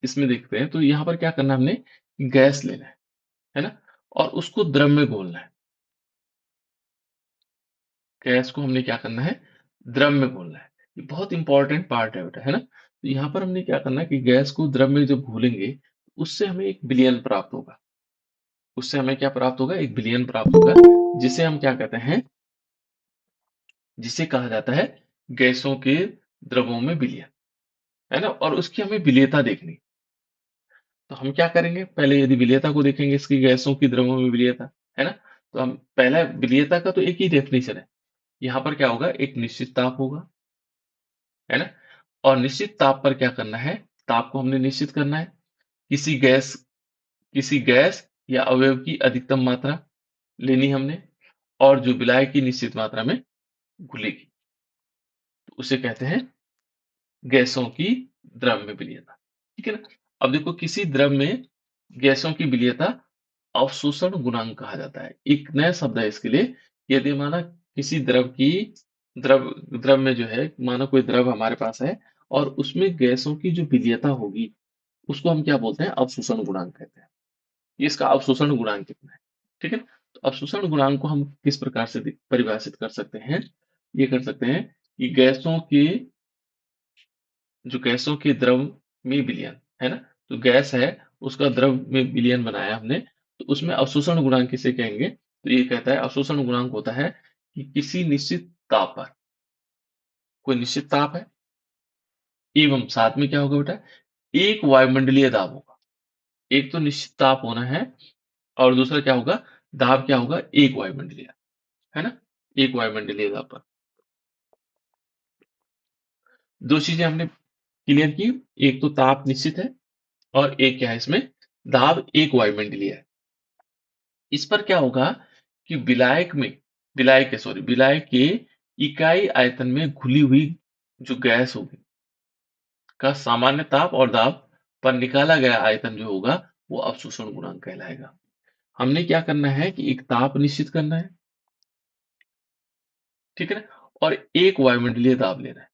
इसमें देखते हैं तो यहाँ पर क्या करना है हमने, गैस लेना है ना? और उसको द्रव में घोलना है। गैस को हमने क्या करना है, द्रव में घोलना है। ये बहुत इंपॉर्टेंट पार्ट है बेटा, है ना? तो यहाँ पर हमने क्या करना है कि गैस को द्रव में जब घोलेंगे, उससे हमें एक विलयन प्राप्त होगा। उससे हमें क्या प्राप्त होगा, एक विलयन प्राप्त होगा, जिसे हम क्या कहते हैं, जिसे कहा जाता है गैसों के द्रवों में विलयन, है ना? और उसकी हमें विलेयता देखनी। तो हम क्या करेंगे, पहले यदि विलेयता को देखेंगे, इसकी गैसों की द्रवों में विलेयता, है ना? तो हम पहला विलेयता का तो एक ही डेफिनेशन है। यहाँ पर क्या होगा, एक निश्चित ताप होगा, है ना? और निश्चित ताप पर क्या करना है, ताप को हमने निश्चित करना है। किसी गैस किसी गैस या अवयव की अधिकतम मात्रा लेनी हमने, और जो विलायक की निश्चित मात्रा में घुलेगी, तो उसे कहते हैं गैसों की द्रव में विलीयता। ठीक है ना? अब देखो, किसी द्रव में गैसों की विलीयता अवशोषण गुणांक कहा जाता है। एक नया शब्द है इसके लिए। यदि माना किसी द्रव द्रव में जो है, माना कोई द्रव हमारे पास है और उसमें गैसों की जो विलीयता होगी, उसको हम क्या बोलते हैं, अवशोषण गुणांक कहते हैं। ये इसका अवशोषण गुणांक कितना है। ठीक है ना? तो अवशोषण गुणांक को हम किस प्रकार से परिभाषित कर सकते हैं, ये कर सकते हैं कि गैसों के द्रव में विलयन, है ना? तो गैस है, उसका द्रव में विलयन बनाया हमने, तो उसमें अवशोषण गुणांक किसे कहेंगे, तो ये कहता है, अवशोषण गुणांक होता है कि किसी निश्चित ताप पर, कोई निश्चित ताप है, एवं साथ में क्या होगा बेटा, एक वायुमंडलीय दाब होगा। एक तो निश्चित ताप होना है, और दूसरा क्या होगा, दाब क्या होगा, एक वायुमंडलीय, है ना? एक वायुमंडलीय दाब पर। दो चीजें हमने क्लियर की, एक तो ताप निश्चित है, और एक क्या है इसमें, दाब एक वायुमंडलीय है। इस पर क्या होगा कि विलायक के इकाई आयतन में घुली हुई जो गैस होगी, का सामान्य ताप और दाब पर निकाला गया आयतन जो होगा, वो अवशोषण गुणांक कहलाएगा। हमने क्या करना है कि एक ताप निश्चित करना है, ठीक है ना? और एक वायुमंडलीय दाब लेना है,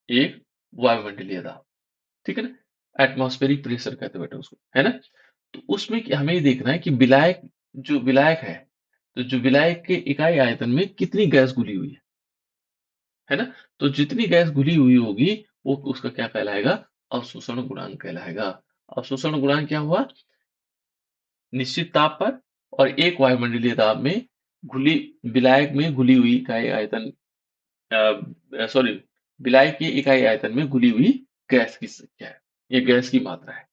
एक वायुमंडलीय दाब, ठीक है ना? एटमॉस्फेरिक प्रेशर कहते हैं बेटा उसको, है ना? तो उसमें हमें ये देखना है कि विलायक है, तो जो विलायक के इकाई आयतन में कितनी गैस घुली हुई है ना? तो जितनी गैस घुली हुई होगी, वो उसका क्या कहलाएगा, अवशोषण गुणांक कहलाएगा। अवशोषण गुणांक क्या हुआ, निश्चित ताप पर और एक वायुमंडलीय दाब में घुली विलायक में घुली हुई इकाई आयतन, सॉरी, विलायक की इकाई आयतन में घुली हुई गैस की संख्या है, ये गैस की मात्रा है।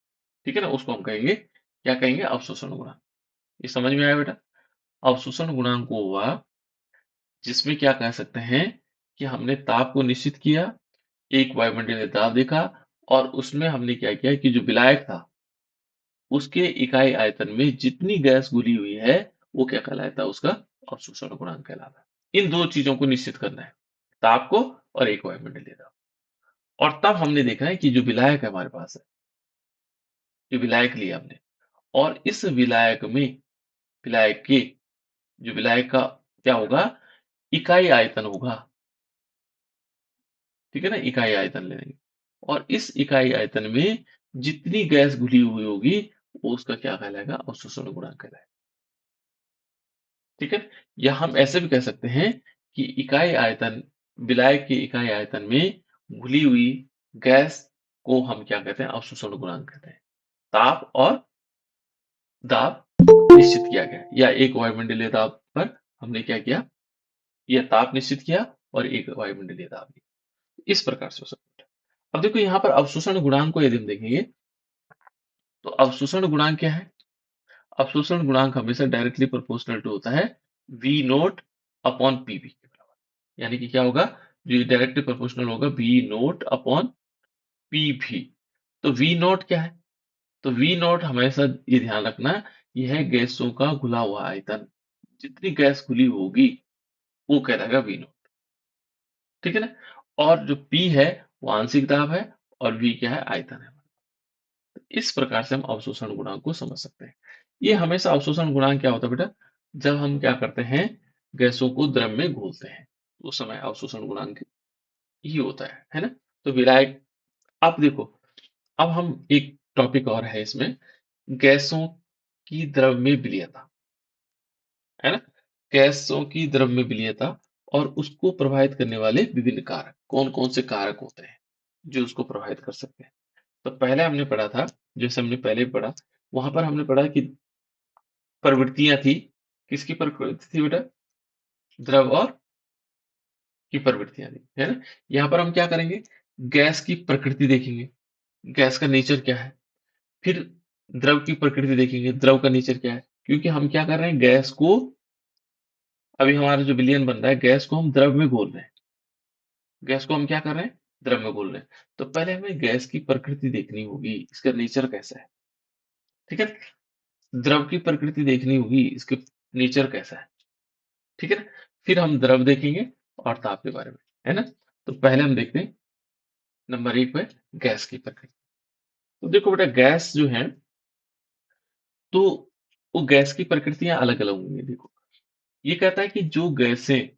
ठीक है ना? उसको हम कहेंगे, क्या कहेंगे, अवशोषण गुणांक। ये समझ में आया बेटा? अवशोषण गुणांक वो हुआ जिसमें क्या कह सकते हैं कि हमने ताप को निश्चित किया, एक वायुमंडलीय दाब देखा, और उसमें हमने क्या किया कि जो विलायक था, उसके इकाई आयतन में जितनी गैस घुली हुई है, वो क्या कहलाता है, उसका अवशोषण गुणांक कहलाता है। इन दो चीजों को निश्चित करना है, ताप को और एक वायुमंडलीय दाब। और तब हमने देखा है कि जो विलायक है हमारे पास है, जो विलायक लिया हमने, और इस विलायक के जो विलायक का क्या होगा, इकाई आयतन होगा। ठीक है ना? इकाई आयतन लेंगे, और इस इकाई आयतन में जितनी गैस घुली हुई होगी, वो उसका क्या कहलाएगा, अवशोषण गुणांक कहलाएगा। ठीक है? या हम ऐसे भी कह सकते हैं कि विलायक की इकाई आयतन में घुली हुई गैस को हम क्या कहते हैं, अवशोषण गुणांक कहते हैं। ताप और दाब निश्चित किया गया, या एक वायुमंडलीय दाब पर हमने क्या किया, यह ताप निश्चित किया और एक वायुमंडलीय दाब लिया। इस प्रकार से हो सकता है। अब देखो, यहाँ पर अवशोषण गुणांक को यदि हम देखेंगे, तो अवशोषण गुणांक क्या है, अवशोषण गुणांक हमेशा डायरेक्टली प्रोपोर्शनल टू होता है वी नोट अपॉन पीवी के बराबर। यानी कि क्या होगा, जो ये डायरेक्टली प्रोपोर्शनल होगा वी नोट अपॉन पीवी। तो वी नोट क्या है, तो वी नोट हमेशा ये ध्यान रखना, यह है गैसों का घुला हुआ आयतन। जितनी गैस घुली होगी, वो कहलाएगा वी नोट। ठीक है ना? और जो पी है, वो आंशिक दाब है, और वी क्या है, आयतन है। इस प्रकार से हम अवशोषण गुणांक को समझ सकते हैं। ये हमेशा अवशोषण गुणांक क्या होता है बेटा, जब हम क्या करते हैं, गैसों को द्रव में घोलते हैं, उस समय अवशोषण गुणांक ही होता है ना? तो विलायक, अब देखो, अब हम एक टॉपिक और है इसमें, गैसों की द्रव में विलीयता, है ना? गैसों की द्रव में विलीयता और उसको प्रभावित करने वाले विभिन्न कारक, कौन-कौन से कारक होते हैं, जो उसको प्रभावित कर सकते हैं? तो पहले हमने पढ़ा था, जैसे हमने पहले पढ़ा, वहाँ पर हमने पढ़ा कि प्रवृत्तियाँ थी, किसकी प्रवृत्ति थी बेटा? द्रव और की प्रवृत्तियाँ थी, है ना? यहाँ पर हम क्या करेंगे? गैस की प्रकृति देखेंगे, गैस का नेचर क्या है? फिर द्रव की प्रकृति देखेंगे, द्रव का नेचर क्या है? क्योंकि हम क्या कर रहे हैं, गैस को, अभी हमारा जो विलयन बन रहा है, गैस को हम द्रव में घोल रहे हैं। गैस को हम क्या कर रहे हैं? द्रव में घोल रहे हैं। तो पहले हमें गैस की प्रकृति देखनी होगी, इसका नेचर कैसा है, ठीक है? द्रव की प्रकृति देखनी होगी, इसके नेचर कैसा है, ठीक है ना? फिर हम द्रव देखेंगे और ताप के बारे में, है ना? तो पहले हम देखते हैं नंबर 1 पे गैस की प्रकृति। तो देखो बेटा, गैस जो है, तो वो गैस की प्रकृतियाँ अलग-अलग होंगी देखो। ये कहता है कि जो गैसें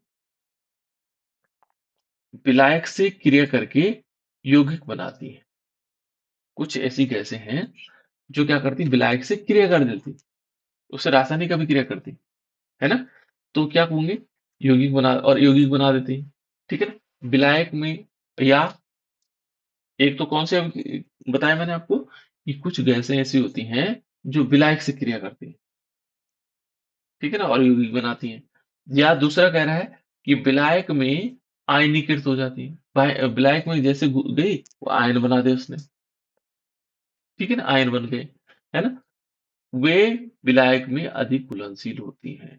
विलायक से क्रिया करके यौगिक बनाती हैं। कुछ ऐसी गैसें हैं जो क्या करती हैं, विलायक से क्रिया कर देती हैं, उससे रासायनिक अभिक्रिया करती हैं, है ना? तो क्या होंगे, यौगिक बना देती हैं, ठीक है ना? विलायक में, या एक तो कौन से बताया मैंने आपको कि कुछ गैसें ऐसी होती हैं जो विलायक से क्रिया करती हैं, ठीक है ना, और यौगिक बनाती हैं। या दूसरा कह रहा है कि विलायक में आयनीकृत हो जाती है, विलायक में जैसे गई, वो आयन बना दे उसने, ठीक है ना, आयन बन गए, है ना? वे विलायक में अधिक घुलनशील होती हैं।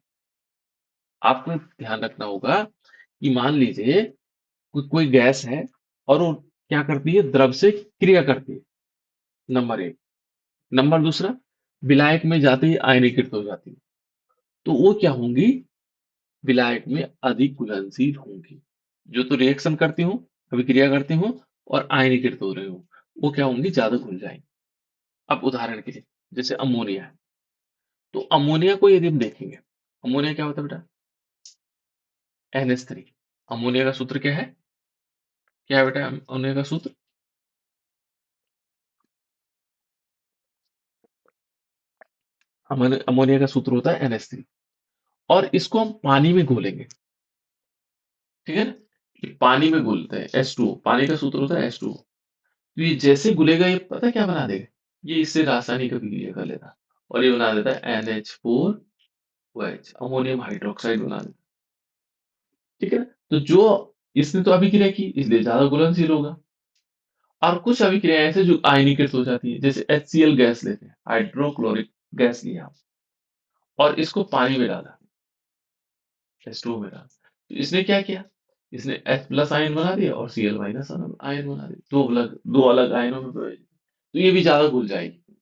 आपको ध्यान रखना होगा कि मान लीजिए कोई गैस है और वो क्या करती है, द्रव से क्रिया करती है, नंबर एक। नंबर दूसरा, विलायक में जाते ही आयनीकृत हो जाती है, तो वो क्या होंगी, विलायक में अधिक घुलनशील होंगी। जो तो रिएक्शन करती हूँ, अभिक्रिया करती हूँ और आयनीकृत हो रही हूँ, वो क्या होंगी, ज्यादा घुल जाएंगी। अब उदाहरण के लिए, जैसे अमोनिया है, तो अमोनिया को यदि हम देखेंगे, अमोनिया क्या होता है बेटा? NH3। अमोनिया का सूत्र क्या है बेटा अमोनिया का सूत्र? अमोनिया का सूत्र होता है NH3, और इसको हम पानी में घोलेंगे, ठीक है ना? ये पानी में घोलते हैं, H2O, पानी का सूत्र होता है H2O। तो ये जैसे घुलेगा, ये पता है क्या बना देगा? ये इससे रासायनिक अभिक्रिया कर लेता है और ये बना देता है NH4OH, अमोनियम हाइड्रोक्साइड बना देता है, ठीक है ना? तो जो इसने तो अभिक्रिया की, इसलिए ज्यादा घुलनशील होगा। और कुछ अभिक्रियाएं ऐसे जो आयनीकृत हो जाती है, जैसे HCl गैस लेते हैं, हाइड्रोक्लोरिक गैस लिया और इसको पानी में डाला, H2O में डाला, तो इसने क्या किया, इसने H प्लस आयन बना दिया और Cl माइनस आयन बना दिया, दो अलग आयनों में प्रवेश, तो ये भी ज्यादा घुल जाएगी।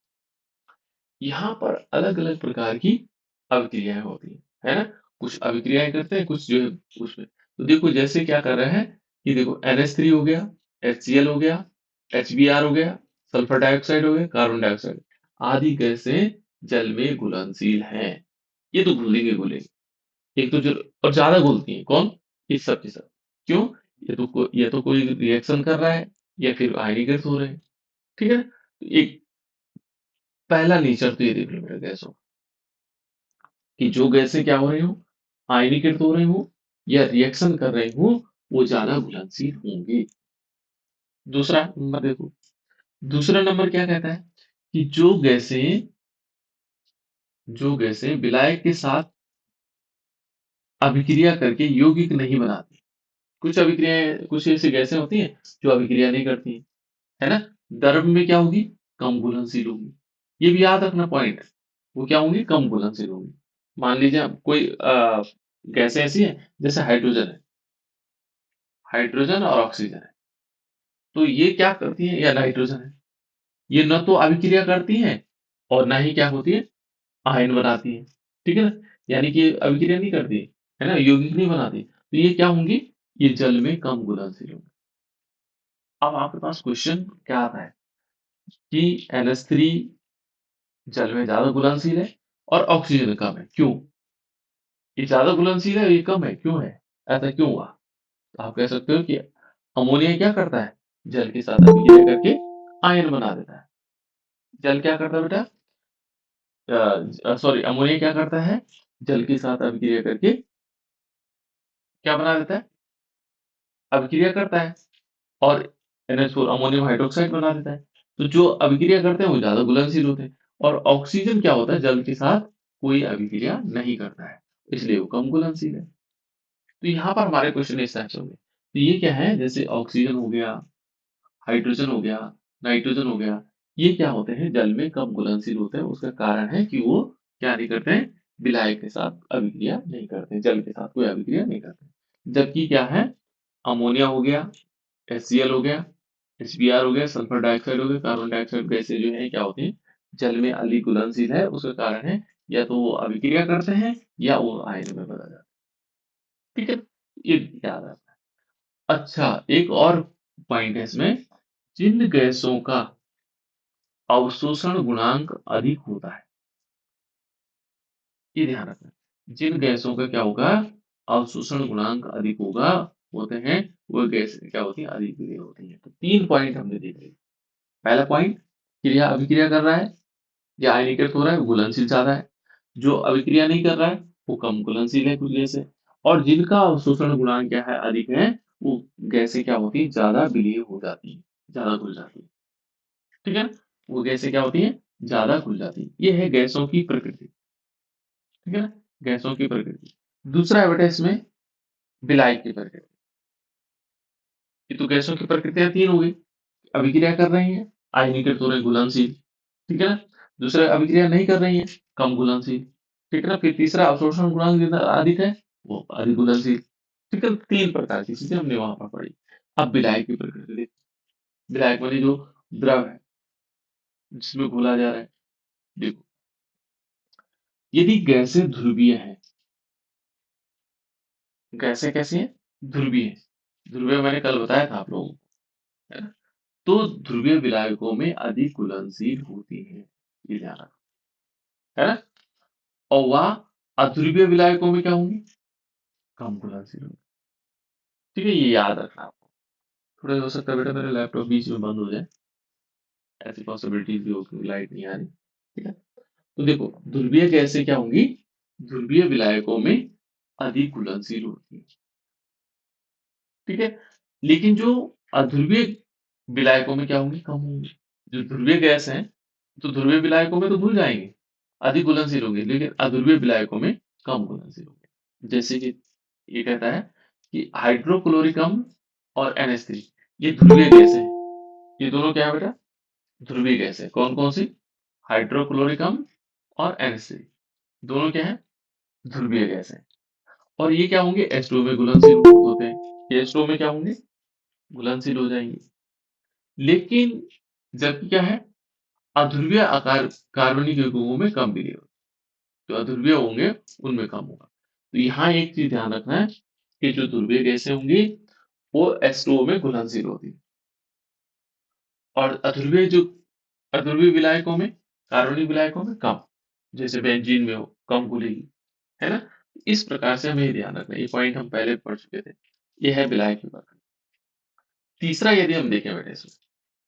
यहाँ पर अलग-अलग प्रकार की अभिक्रियाएँ होती हैं, है ना? कुछ अभिक्रियाएँ करते हैं, कुछ जो है उसमें, तो देखो जैसे क्या कर रहे हैं कि देखो NH3 हो गया, HCl हो गया, HBr हो गया, सल्फर डाइऑक्साइड हो गया, कार्बन डाइऑक्साइड आदि गैसें जल में घुलनशील हैं। ये तो घुलेंगे। एक तो जो और ज़्यादा घुलती हैं, कौन? ये सब के सब। क्यों? ये तो कोई रिएक्शन कर रहा है या फिर आयनीकृत हो रहे हैं, ठीक है ना? तो एक पहला नेचर तो ये देख लो मेरा गैसों, कि जो गैसें क्या हो रही हूँ, आयनीकृत हो रही हूँ या रिएक्शन कर रही हूँ, वो ज्यादा घुलनशील होंगी। दूसरा नंबर देखो, दूसरा नंबर क्या कहता है कि जो गैसें विलायक के साथ अभिक्रिया करके यौगिक नहीं बनाती। कुछ ऐसी गैसें होती हैं जो अभिक्रिया नहीं करती, है ना? द्रव में क्या होगी, कम घुलनशील होगी। ये भी याद रखना पॉइंट, वो क्या होंगी, कम घुलनशील होंगी। मान लीजिए आप कोई गैसें ऐसी है, जैसे हाइड्रोजन और ऑक्सीजन है, तो ये क्या करती है, या नाइट्रोजन है, ये न तो अभिक्रिया करती हैं और ना ही क्या होती है, आयन बनाती है, ठीक है ना? यानी कि ये अभिक्रिया नहीं करती है ना, यौगिक नहीं बनाती, तो ये क्या होंगी, ये जल में कम घुलनशील होंगी। अब आपके पास क्वेश्चन क्या आता है कि NH3 जल में ज्यादा घुलनशील है और ऑक्सीजन कम है, क्यों? ये ज्यादा घुलनशील है, ये कम है, क्यों है, ऐसा क्यों हुआ? तो आप कह सकते हो कि अमोनिया क्या करता है, जल के साथ अभिक्रिया करके आयन बना देता है। जल क्या करता है बेटा? सॉरी, अमोनिया क्या करता है? जल के साथ अभिक्रिया करके क्या बना देता है? अभिक्रिया करता है और NH4 अमोनियम हाइड्रोक्साइड बना देता है। तो जो अभिक्रिया करते हैं वो ज़्यादा घुलनशील होते हैं और ऑक्सीजन क्या होता है? जल के साथ कोई अभिक्रिया नहीं करता है, इसलिए वो कम घुलनशील है। तो यहाँ पर हमारे क्वेश्चन इस टाइप से होंगे। तो ये क्या है? जैसे ऑक्सीजन हो गया, हाइड्रोजन हो गया, नाइट्रोजन हो गया, ये क्या होते हैं? जल में कम घुलनशील होते हैं। उसका कारण है कि वो क्या नहीं करते हैं? विलायक के साथ अभिक्रिया नहीं करते हैं, जल के साथ कोई अभिक्रिया नहीं करते हैं। जबकि क्या है? अमोनिया हो गया, HCl हो गया, HBr हो गया, सल्फर डाइऑक्साइड हो गया, कार्बन डाइऑक्साइड गैसें जो है क्या होती हैं? जल में अधिक घुलनशील है। उसका कारण है या तो वो अभिक्रिया करते हैं या वो आयन में बदल जाते हैं। ठीक है, ये याद रखना है। अच्छा, एक और पॉइंट है इसमें, जिन गैसों का अवशोषण गुणांक अधिक होता है, ये ध्यान रखना। जिन गैसों का क्या होगा? अवशोषण गुणांक अधिक होगा, होते हैं, वो गैस क्या होती है? अधिक विलेय होती है। तो 3 पॉइंट हमने देख लिए। पहला पॉइंट, क्रिया अभिक्रिया कर रहा है या आयनीकृत हो रहा है, वो घुलनशील ज्यादा है। जो अभिक्रिया नहीं कर रहा है वो कम घुलनशील है कुछ गैसें। और जिनका अवशोषण गुणांक क्या है? अधिक है, वो गैसें क्या होती है? ज्यादा विलेय हो जाती है, ज्यादा घुल जाती है। ठीक है ना? वो गैसें क्या होती हैं? ज्यादा घुल जाती है। ये है गैसों की प्रकृति। ठीक है ना? गैसों की प्रकृति। दूसरा है बेटा इसमें विलायक की प्रकृति। ये तो गैसों की प्रकृतियां 3 हो गई। अभिक्रिया कर रही हैं, आयनीकृत हो रहे हैं, घुलनशील। ठीक है ना? दूसरा, अभिक्रिया नहीं कर रही है, कम घुलनशील। ठीक है ना? फिर तीसरा, अवशोषण गुणांक जितना अधिक है, वो अधिक घुलनशील। ठीक है, 3 प्रकार की चीजें हमने वहां पर पढ़ी। अब विलायक की प्रकृति देखो। विलायक माने जो द्रव है जिसमें घोला जा रहा है। देखो, यदि गैसें ध्रुवीय हैं, गैसें कैसी हैं? ध्रुवीय हैं। ध्रुवीय मैंने कल बताया था आप लोगों को, है ना? तो ध्रुवीय विलायकों में अधिक घुलनशील होती हैं, ये ध्यान रखना, है ना? और वह अध्रुवीय विलायकों में क्या होंगी? कम घुलनशील होंगी। ठीक है, ये याद रखना आपको। थोड़ा हो सकता है बेटा मेरा लैपटॉप बीच में बंद हो जाए, ऐसी पॉसिबिलिटीज भी होगी, लाइट नहीं आ रही। ठीक है, तो देखो, ध्रुवीय गैसें क्या होंगी? ध्रुवीय विलायकों में अधिक घुलनशील होती है। ठीक है, लेकिन जो अध्रुवीय विलायकों में क्या होंगी? कम होंगी। जो ध्रुवीय गैस है तो ध्रुवीय विलायकों में तो घुल जाएंगे, अधिक घुलनशील होंगे, लेकिन अध्रुवीय विलायकों में कम घुलनशील होंगे। जैसे कि ये कहता है कि हाइड्रोक्लोरिक अम्ल और NH3, ये ध्रुवीय गैस है। ये दोनों क्या है बेटा? ध्रुवीय गैस है। कौन कौन सी? हाइड्रोक्लोरिक अम्ल और NH3, दोनों क्या है? ध्रुवीय गैस है। और ये क्या होंगे? H2O में घुलनशील होते हैं। ये H2O में क्या होंगे? घुलनशील हो जाएंगे। लेकिन जबकि क्या है? अध्रुवीय आकार कार्बनिक यौगिकों में कम विलेय होगा। जो अध्रुवीय होंगे उनमें कम होगा। तो यहाँ एक चीज ध्यान रखना है कि जो ध्रुवीय गैसें होंगी वो H2O में घुलनशील होती है, और अध्रुवीय विलायकों में, कार्बनिक विलायकों में कम, जैसे बेंजीन में हो, कम घुलेगी, है ना? इस प्रकार से हमें ध्यान रखना है। ये पॉइंट हम पहले पढ़ चुके थे। ये है विलायक की बात। तीसरा यदि हम देखें बेटे इसमें,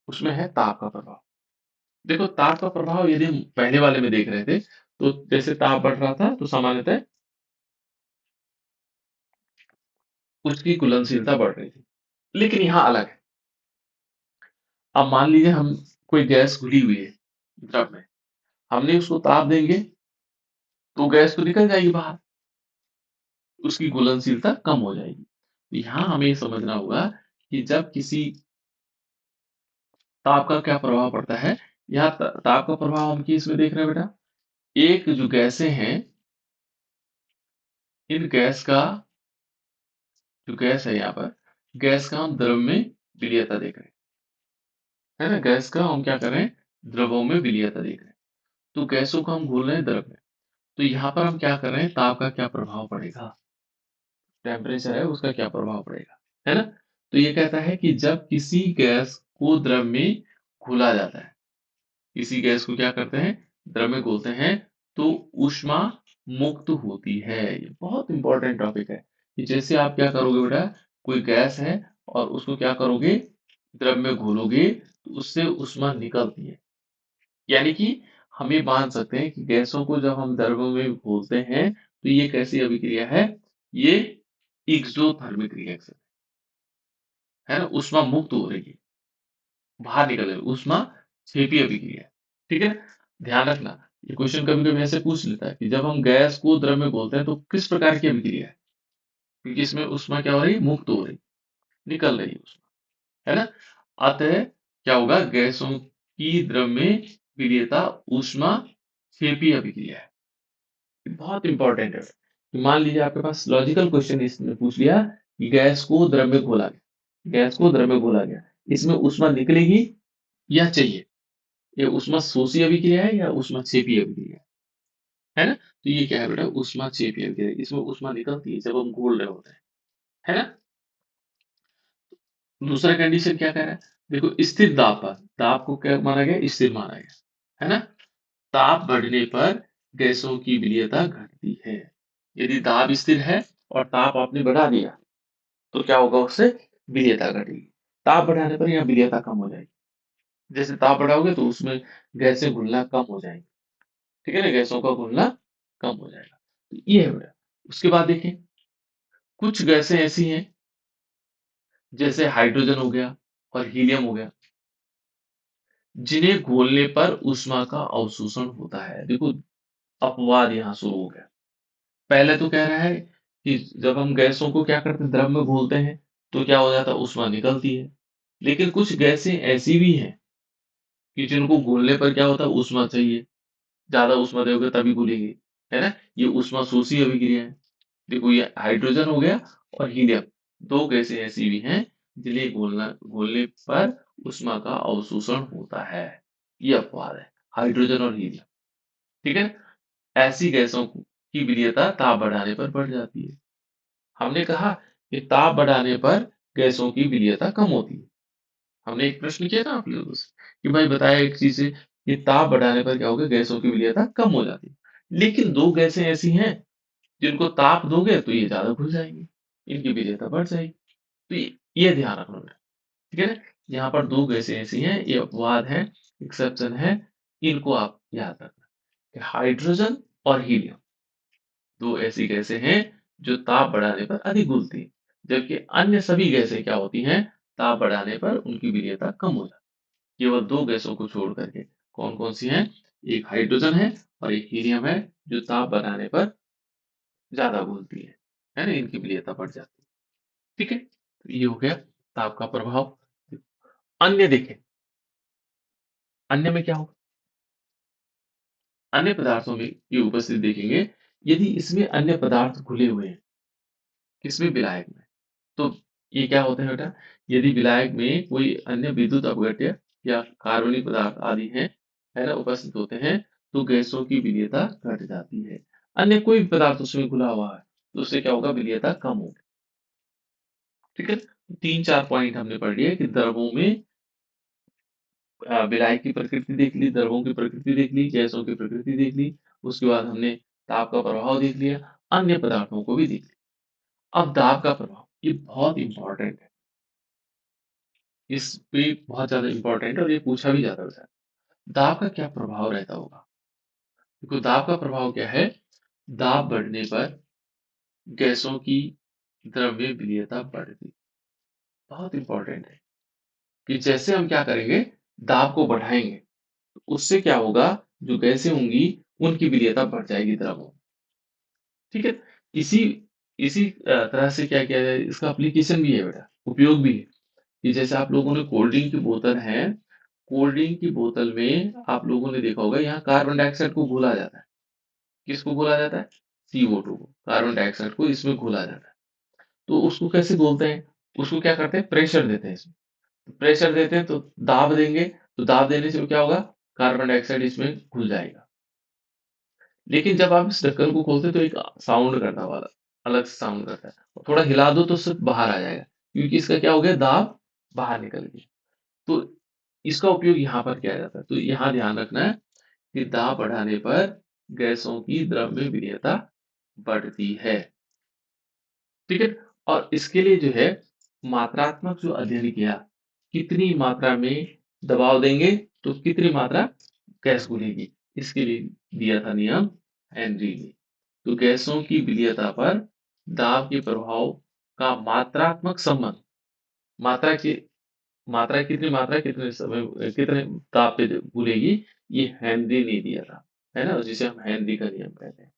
उसमें है ताप का प्रभाव। देखो, ताप का प्रभाव यदि हम पहले वाले में देख रहे थे, तो जैसे ताप बढ़ रहा था तो सामान्यतः उसकी घुलनशीलता बढ़ रही थी। लेकिन यहाँ अलग है। अब मान लीजिए हम, कोई गैस घुली हुई है द्रव में, हमने उसको ताप देंगे तो गैस तो निकल जाएगी बाहर, उसकी घुलनशीलता कम हो जाएगी। तो यहाँ हमें ये समझना होगा कि जब किसी ताप का क्या प्रभाव पड़ता है। यहाँ ताप का प्रभाव हम किस में देख रहे हैं बेटा? एक जो गैसें हैं, इन गैस का, जो गैस है यहाँ पर, गैस का हम द्रव में विलीयता देख रहे हैं, है ना? गैस का हम क्या कर रहे हैं? द्रवों में विलीयता देख रहे हैं। तो गैसों को हम घोल रहे हैं द्रव में। तो यहाँ पर हम क्या कर रहे हैं? ताप का क्या प्रभाव पड़ेगा, टेम्परेचर है उसका क्या प्रभाव पड़ेगा, है ना? तो ये कहता है कि जब किसी गैस को द्रव में घोला जाता है, किसी गैस को क्या करते हैं? द्रव में घोलते हैं, तो ऊष्मा मुक्त होती है। ये बहुत इंपॉर्टेंट टॉपिक है कि जैसे आप क्या करोगे बेटा, कोई गैस है और उसको क्या करोगे? द्रव में घोलोगे तो उससे ऊष्मा निकलती है। यानी कि हम ये मान सकते हैं कि गैसों को जब हम द्रव में घोलते हैं तो ये कैसी अभिक्रिया है? ये एक्सोथर्मिक रिएक्शन है ना, ऊष्मा मुक्त हो रही है, बाहर निकल रही है, ऊष्मा छेपी अभिक्रिया है। ठीक है? ध्यान रखना, ये क्वेश्चन कभी-कभी ऐसे पूछ लेता है कि जब हम गैस को द्रव में घोलते हैं तो किस प्रकार की अभिक्रिया है? क्योंकि इसमें ऊष्मा क्या हो रही है? मुक्त हो रही है, निकल रही है ऊष्मा, है ना? अतः क्या होगा? गैसों की द्रव में विलीयता ऊष्मा छेपी अभिक्रिया है। बहुत इंपॉर्टेंट है। कि मान लीजिए आपके पास लॉजिकल क्वेश्चन इसने पूछ लिया कि गैस को द्रव में घोला गया, गैस को द्रव में घोला गया, इसमें ऊष्मा निकलेगी या चाहिए? ये ऊष्मा शोषी अभिक्रिया है या ऊष्मा छेपी अभिक्रिया है ना? तो ये क्या है बेटा? ऊष्मा छेपी अभिक्रिया, इसमें ऊष्मा निकलती है जब हम घोल रहे होते हैं, है ना? दूसरा कंडीशन क्या कह रहा है? देखो, स्थिर दाब पर, दाब को क्या माना गया? स्थिर माना गया, है ना? ताप बढ़ने पर गैसों की विलीयता घटती है। यदि दाब स्थिर है और ताप आपने बढ़ा दिया तो क्या होगा? उससे विलीयता घटेगी। ताप बढ़ाने पर यहाँ विलीयता कम हो जाएगी। जैसे ताप बढ़ाओगे तो उसमें गैसें घुलना कम हो जाएंगी। ठीक है ना? गैसों का घुलना कम हो जाएगा। तो ये है बेटा। उसके बाद देखें, कुछ गैसें ऐसी हैं जैसे हाइड्रोजन हो गया और हीलियम हो गया, जिन्हें घोलने पर ऊष्मा का अवशोषण होता है। देखो, अपवाद यहाँ शुरू हो गया। पहले तो कह रहा है कि जब हम गैसों को क्या करते हैं? द्रव में घोलते हैं तो क्या हो जाता है? ऊष्मा निकलती है। लेकिन कुछ गैसें ऐसी भी हैं कि जिनको घोलने पर क्या होता है? ऊष्मा चाहिए। ज़्यादा ऊष्मा दोगे तभी घुलेगी, है ना? ये ऊष्मा शोषी अभिक्रिया है। देखो, ये हाइड्रोजन हो गया और हीलियम, 2 गैसें ऐसी भी हैं जिन्हें घोलने पर ऊष्मा का अवशोषण होता है। ये अपवाद है, हाइड्रोजन और हीलियम। ठीक है? ऐसी गैसों की विलीयता ताप बढ़ाने पर बढ़ जाती है। हमने कहा कि ताप बढ़ाने पर गैसों की विलीयता कम होती है। हमने एक प्रश्न किया ना आप लोगों से कि भाई बताया एक चीज़ से कि ताप बढ़ाने पर क्या होगा? गैसों की विलीयता कम हो जाती है। लेकिन 2 गैसें ऐसी हैं जिनको ताप दोगे तो ये ज़्यादा घुल जाएँगी, इनकी विलीयता बढ़ जाएगी। तो ये ध्यान रखना बेटा, ठीक है ना? यहाँ पर 2 गैसें ऐसी हैं, ये अपवाद है, एक्सेप्शन है, इनको आप याद रखना कि हाइड्रोजन और हीलियम 2 ऐसी गैसें हैं जो ताप बढ़ाने पर अधिक घुलती हैं, जबकि अन्य सभी गैसें क्या होती हैं? ताप बढ़ाने पर उनकी विलीयता कम हो जाती है। केवल 2 गैसों को छोड़ करके। कौन-कौन सी हैं? एक हाइड्रोजन है और एक हीलियम है, जो ताप बढ़ाने पर ज़्यादा घुलती है ना? इनकी विलीयता बढ़ जाती है। ठीक है? तो ये हो गया ताप का प्रभाव। अन्य देखें, अन्य में क्या होगा? अन्य पदार्थों में की उपस्थिति देखेंगे, यदि इसमें अन्य पदार्थ घुले हुए हैं, किसमें? विलायक में। तो ये क्या होते हैं बेटा? यदि विलायक में कोई अन्य विद्युत अपघट्य या कार्बनिक पदार्थ आदि हैं, है ना, उपस्थित होते हैं, तो गैसों की विलीयता घट जाती है। अन्य कोई भी पदार्थ उसमें घुला हुआ है, तो उससे क्या होगा? विलीयता कम होगी। ठीक है? 3-4 पॉइंट हमने पढ़ लिए कि द्रवों में विलायक की प्रकृति देख ली, द्रवों की प्रकृति देख ली, गैसों की प्रकृति देख ली, उसके बाद हमने ताप का प्रभाव देख लिया, अन्य पदार्थों को भी देख लिया। अब दाब का प्रभाव, ये बहुत इंपॉर्टेंट है। इस पे बहुत ज़्यादा इम्पोर्टेंट है और ये पूछा भी जाता है। दाब का क्या प्रभाव रहता होगा? देखो, दाब का प्रभाव क्या है? दाब बढ़ने पर गैसों की द्रव्य विलीयता बढ़ती। बहुत इम्पोर्टेंट है कि जैसे हम क्या करेंगे? दाब को बढ़ाएँगे, तो उससे क्या होगा? जो गैसें होंगी, उनकी विलीयता बढ़ जाएगी द्रवों में। ठीक है? इसी इसी तरह से क्या किया जाए? इसका एप्लीकेशन भी है बेटा, उपयोग भी है कि जैसे आप लोगों ने कोल्ड ड्रिंक की बोतल है, कोल्ड ड्रिंक की बोतल में आप लोगों ने देखा होगा यहाँ कार्बन डाइऑक्साइड को घोला जाता है। किसको घोला जाता है? CO2 को, कार्बन डाइऑक्साइड को इसमें घोला जाता है। तो उसको कैसे घोलते हैं? उसको क्या करते हैं? प्रेशर देते हैं इसमें। प्रेशर देते हैं तो दाब देंगे, तो दाब देने से क्या होगा? कार्बन डाइऑक्साइड इसमें घुल जाएगा। लेकिन जब आप इस ढक्कन को खोलते हैं तो एक साउंड करता है वाला, अलग से साउंड करता है। और थोड़ा हिला दो तो सिर्फ बाहर आ जाएगा, क्योंकि इसका क्या हो गया? दाब बाहर निकल गई। तो इसका उपयोग यहाँ पर किया जाता है। तो यहाँ ध्यान रखना है कि दाब बढ़ाने पर गैसों की द्रव्य विलीयता बढ़ती है। ठीक है? और इसके लिए जो है मात्रात्मक जो अध्ययन किया, कितनी मात्रा में दबाव देंगे तो कितनी मात्रा गैस घुलेगी, इसके लिए दिया था नियम हेनरी ने। तो गैसों की विलीयता पर दाब के प्रभाव का मात्रात्मक संबंध, मात्रा की कितनी मात्रा कितने समय कितने ताप पे घुलेगी, ये हेनरी ने दिया था, है ना? जिसे हम हेनरी का नियम कहते हैं।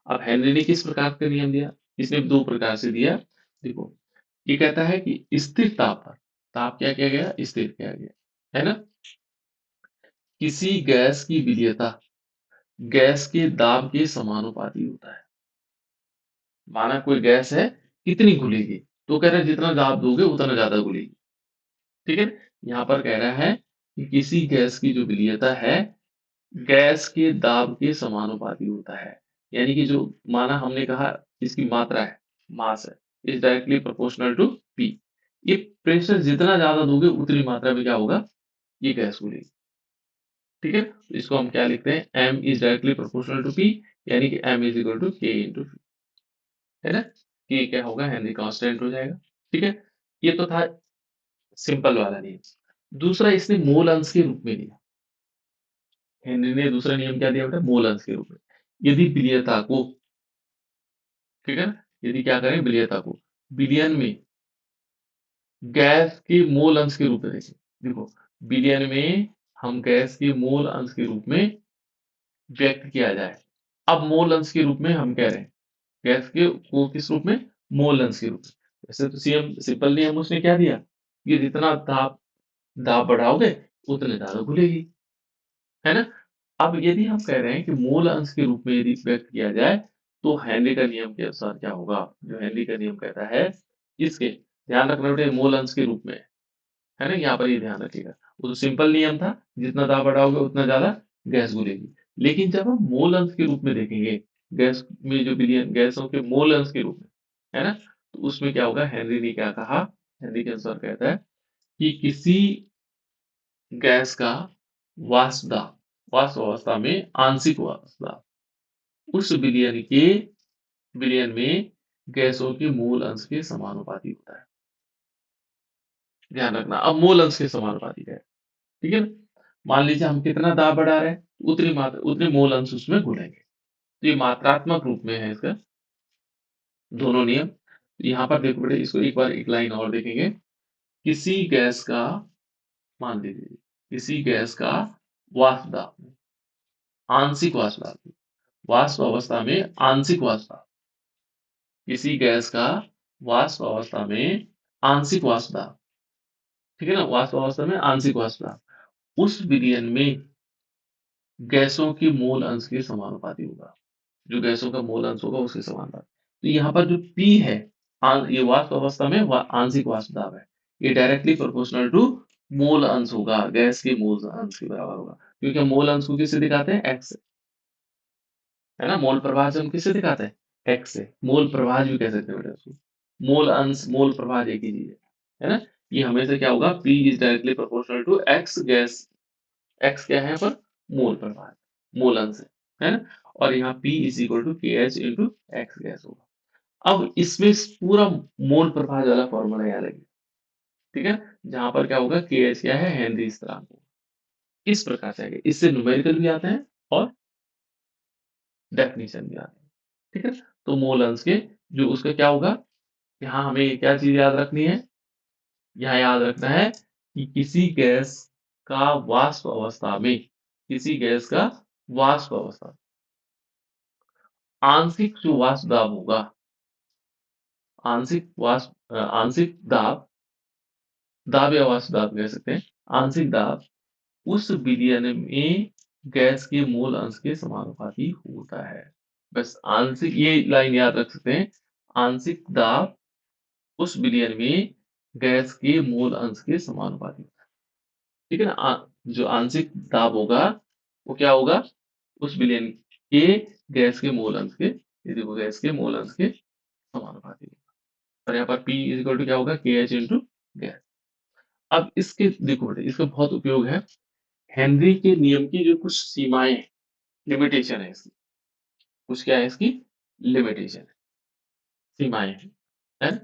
अब हेनरी ने किस प्रकार का नियम दिया? इसने 2 प्रकार से दिया। देखो, ये कहता है कि स्थिर ताप पर, ताप क्या किया गया? स्थिर किया गया, है ना? किसी गैस की विलीयता गैस के दाब के समानुपाती होता है। माना कोई गैस है, कितनी घुलेगी? तो कह रहा है जितना दाब दोगे उतना ज़्यादा घुलेगी, ठीक है? यहाँ पर कह रहा है कि किसी गैस की जो विलीयता है, गैस के दाब के समानुपाती होता है। यानी कि जो माना हमने कहा इसकी मात्रा है, मास है, is directly proportional to P. ये प्रेशर जितना ज़्यादा दोगे उतनी मात्रा में क्या होगा? ये गैस घुलेगी, ठीक है? तो इसको हम क्या लिखते हैं? m is directly proportional to p, यानी कि m is equal to k into v, है ना? k क्या होगा? हेनरी कांस्टेंट हो जाएगा, ठीक है? ये तो था सिंपल वाला नियम। दूसरा इसने मोल अंश के रूप में दिया। हेनरी ने दूसरा नियम क्या दिया बेटा? मोल अंश के रूप में। यदि विलीयता को, ठीक है ना? यदि क्या करें? विलीयता को विलयन में गैस के मोल अंश के रूप में देखें। देखो, विलयन में हम गैस के मोल अंश के रूप में व्यक्त किया जाए। अब मोल अंश के रूप में हम कह रहे हैं, गैस के को किस रूप में? मोल अंश के रूप में। वैसे तो सीएम सिंपल नियम उसने क्या दिया कि जितना दाब दाब बढ़ाओगे उतने ज़्यादा घुलेगी, है ना? अब यदि हम कह रहे हैं कि मूल अंश के रूप में यदि व्यक्त किया जाए, तो हेनरी का नियम के अनुसार क्या होगा? जो हेनरी का नियम कहता है, इसके ध्यान रखना बेटे मूल अंश के रूप में, है ना? यहाँ पर ये ध्यान रखिएगा। वो तो सिंपल नियम था, जितना दाब बढ़ाओगे उतना ज़्यादा गैस घुलेगी। लेकिन जब हम मोल अंश के रूप में देखेंगे, गैस में जो विलयन गैसों के मोल अंश के रूप में, है ना? तो उसमें क्या होगा? हेनरी ने क्या कहा? हेनरी के अनुसार कहता है कि किसी गैस का वाष्प दाब, वाष्प अवस्था में आंशिक वाष्प दाब उस विलयन में गैसों के मूल अंश के समानुपाती होता है। ध्यान रखना, अब मूल अंश के समानुपाती है, ठीक है ना? मान लीजिए हम कितना दाब बढ़ा रहे हैं, उतने मूल अंश उसमें घुलेंगे। तो ये मात्रात्मक रूप में है इसका दोनों नियम। तो यहाँ पर देखो बेटे, इसको एक बार एक लाइन और देखेंगे। किसी गैस का, मान लीजिए किसी गैस का वाष्प दाब, आंशिक वाष्प दाब, वाष्प अवस्था में आंशिक वाष्प दाब, किसी गैस का वाष्प अवस्था में आंशिक वाष्प दाब, ठीक है ना? वाष्प अवस्था में आंशिक वाष्प दाब उस विलयन में गैसों के मोल अंश के समानुपाती होगा। जो गैसों का मोल अंश होगा उसके समानुपाती। तो यहाँ पर जो P है, ये वाष्प अवस्था में आंशिक वाष्प दाब है। ये डायरेक्टली प्रोपोर्शनल टू मोल अंश होगा, गैस के मोल अंश के बराबर होगा। क्योंकि हम मोल अंश को किससे दिखाते हैं? x से, है ना? मोल प्रवाह से हम किससे दिखाते हैं? x से। मोल प्रवाह भी कह सकते हैं बेटा उसको। मोल अंश, मोल प्रवाह एक ही चीज़ है ना? ये हमेशा क्या होगा? P is directly proportional to x gas, x क्या है यहाँ पर? मोल प्रवाह, मोल अंश है ना? और यहाँ P is equal to KH into x gas होगा। अब इसमें पूरा मोल प्रवाह वाला फॉर्मूला याद रखिए, ठीक है? जहाँ पर क्या होगा? KH क्या है? हेनरी स्थिरांक होगा। इस प्रकार से आएगा। इससे न्यूमेरिकल भी आते हैं और डेफिनिशन भी आते हैं, ठीक है? तो मोल अंश के जो उसका क्या होगा? यहाँ हमें क्या चीज़ याद रखनी है? यहाँ याद रखना है कि किसी गैस का वाष्प अवस्था आंशिक जो वाष्प दाब होगा, आंशिक दाब, दाब या वाष्प दाब कह सकते हैं, आंशिक दाब उस विलयन में गैस के मूल अंश के समानुपाती होता है। बस आंशिक, ये लाइन याद रख सकते हैं, आंशिक दाब उस विलयन में गैस के मूल अंश के समानुपाती, ठीक है ना? जो आंशिक दाब होगा वो क्या होगा? उस विलयन के गैस के मूल अंश के, ये देखो गैस के मूल अंश के समानुपाती होगा। और यहाँ पर P इज इक्वल टू क्या होगा? KH into gas. अब इसके देखो बेटे, इसका बहुत उपयोग है। हेनरी के नियम की जो कुछ सीमाएं, लिमिटेशन है इसकी, कुछ क्या है इसकी? लिमिटेशन है, सीमाएं हैं, है ना?